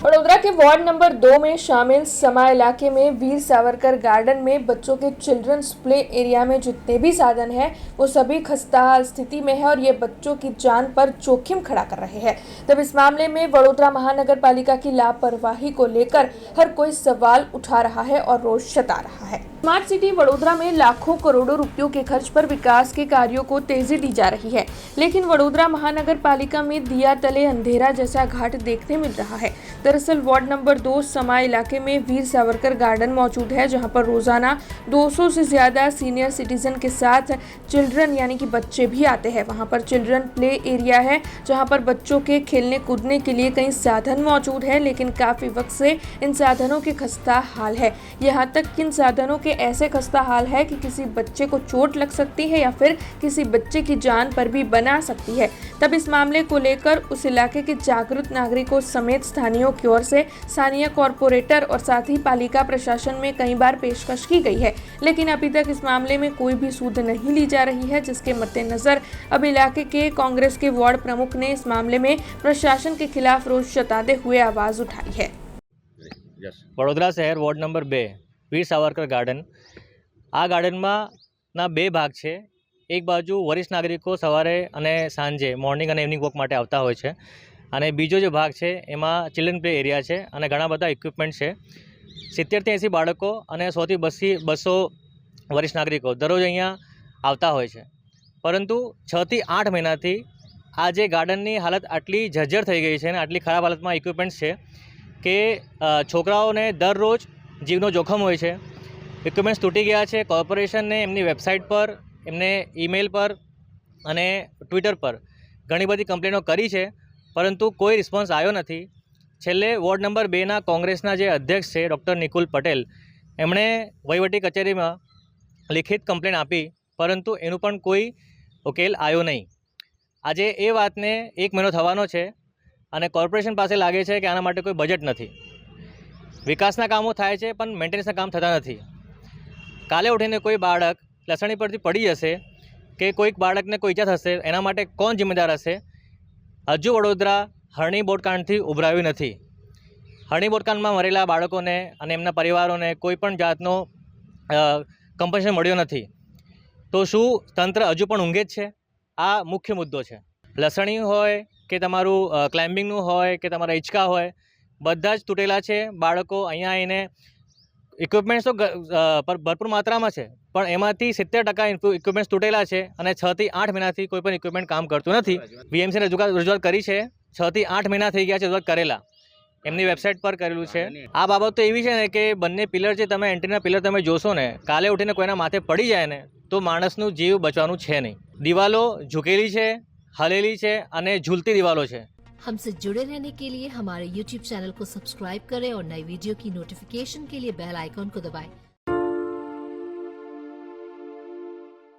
वडोदरा के ward number 2 में शामिल समा इलाके में वीर सावरकर गार्डन में बच्चों के चिल्ड्रंस प्ले एरिया में जितने भी साधन हैं वो सभी खस्ताहाल स्थिति में है और ये बच्चों की जान पर जोखिम खड़ा कर रहे हैं। तब इस मामले में वडोदरा महानगर पालिका की लापरवाही को लेकर हर कोई सवाल उठा रहा है और रोष जता रहा है। स्मार्ट सिटी वडोदरा में लाखों करोड़ों रुपयों के खर्च पर विकास के कार्यों को तेजी दी जा रही है, लेकिन वडोदरा महानगर पालिका में दिया तले अंधेरा जैसा घाट देखने मिल रहा है। दरअसल वार्ड नंबर 2 समा इलाके में वीर सावरकर गार्डन मौजूद है, जहां पर रोजाना 200 से ज्यादा सीनियर सिटीजन के साथ चिल्ड्रन यानी कि बच्चे भी आते हैं। वहां पर चिल्ड्रन प्ले एरिया है, जहां पर बच्चों के खेलने कूदने के लिए कई साधन मौजूद है, लेकिन काफी वक्त से इन साधनों के खस्ता हाल है। यहाँ तक कि इन साधनों के ऐसे खस्ता हाल है कि किसी बच्चे को चोट लग सकती है या फिर किसी बच्चे की जान पर भी बना सकती है। तब इस मामले को लेकर उस इलाके के जागरूक नागरिकों समेत स्थानीयों की ओर से स्थानीय कॉरपोरेटर और साथ ही पालिका प्रशासन में कई बार पेशकश की गई है, लेकिन अभी तक इस मामले में कोई भी सूद नहीं ली जा रही है, जिसके मद्देनजर अब इलाके के कांग्रेस के वार्ड प्रमुख ने इस मामले में प्रशासन के खिलाफ रोष जताते हुए आवाज उठाई है। वडोदरा शहर ward number 2 Veer Savarkar garden आ गार्डनमां બે ભાગ છે। એક બાજુ વરિષ્ઠ નાગરિકો સવારે અને સાંજે મોર્નિંગ અને ઇવનિંગ વોક માટે આવતા હોય છે, અને બીજો જે ભાગ છે એમાં ચિલ્ડ્રન પ્લે એરિયા છે અને ઘણા બધા ઇક્વિપમેન્ટ છે। 70થી 80 બાળકો અને 100થી 200 વરિષ્ઠ નાગરિકો દરરોજ અહીંયા આવતા હોય છે, પરંતુ 6 થી 8 મહિનાથી આ જે ગાર્ડનની હાલત આટલી જર્જર થઈ ગઈ છે અને આટલી ખરાબ હાલતમાં ઇક્વિપમેન્ટ્સ છે કે છોકરાઓને દરરોજ જીવનો જોખમ હોય છે। ઇક્વિપમેન્ટ્સ તૂટી ગયા છે। કોર્પોરેશનને એમની વેબસાઇટ પર, એમને ઈમેલ પર અને ટ્વિટર પર ઘણી બધી કમ્પ્લેનો કરી છે, પરંતુ કોઈ રિસ્પોન્સ આવ્યો નથી। છેલ્લે વોર્ડ નંબર 2ના કોંગ્રેસના જે અધ્યક્ષ છે ડૉક્ટર નિકુલ પટેલ, એમણે વહીવટી કચેરીમાં લિખિત કમ્પ્લેન આપી, પરંતુ એનું પણ કોઈ ઉકેલ આવ્યો નહીં। આજે એ વાતને 1 મહિનો થવાનો છે અને કોર્પોરેશન પાસે લાગે છે કે આના માટે કોઈ બજેટ નથી। વિકાસના કામો થાય છે પણ મેન્ટેનન્સના કામ થતા નથી। કાલે ઉઠીને કોઈ બાળક લસણી પરથી પડી જશે કે કોઈક બાળકને કોઈ ઈજા થશે, એના માટે કોણ જિમ્મેદાર હશે? હજુ વડોદરા હરણી બોટકાંડથી ઉભરાયું નથી। હરણી બોટકાંડમાં મરેલા બાળકોને અને એમના પરિવારોને કોઈ પણ જાતનો કમ્પન્સેશન મળ્યો નથી। તો શું તંત્ર હજુ પણ ઊંઘે જ છે? આ મુખ્ય મુદ્દો છે। લસણી હોય કે તમારું ક્લાઇમ્બિંગનું હોય કે તમારા હિંચકા હોય, બધા જ તૂટેલા છે। બાળકો અહીંયા આવીને ઇક્વિપમેન્ટ્સ તો ભરપૂર માત્રામાં છે, પણ એમાંથી 70% ઇક્વિપમેન્ટ્સ તૂટેલા છે અને 6 થી 8 મહિનાથી કોઈ પણ ઇક્વિપમેન્ટ કામ કરતું નથી। વીએમસીને રજૂઆત કરી છે, 6 થી 8 મહિના થઈ ગયા છે રજૂઆત કરેલા, એમની વેબસાઇટ પર કરેલું છે। આ બાબત તો એવી છે ને કે બંને પિલર જે તમે એન્ટ્રીના પિલર તમે જોશો ને, કાલે ઉઠીને કોઈના માથે પડી જાય ને તો માણસનું જીવ બચવાનું છે નહીં। દિવાલો ઝૂકેલી છે, હલેલી છે અને ઝૂલતી દિવાલો છે। हमसे जुड़े रहने के लिए हमारे YouTube चैनल को सब्सक्राइब करें और नई वीडियो की नोटिफिकेशन के लिए बेल आइकॉन को दबाएं।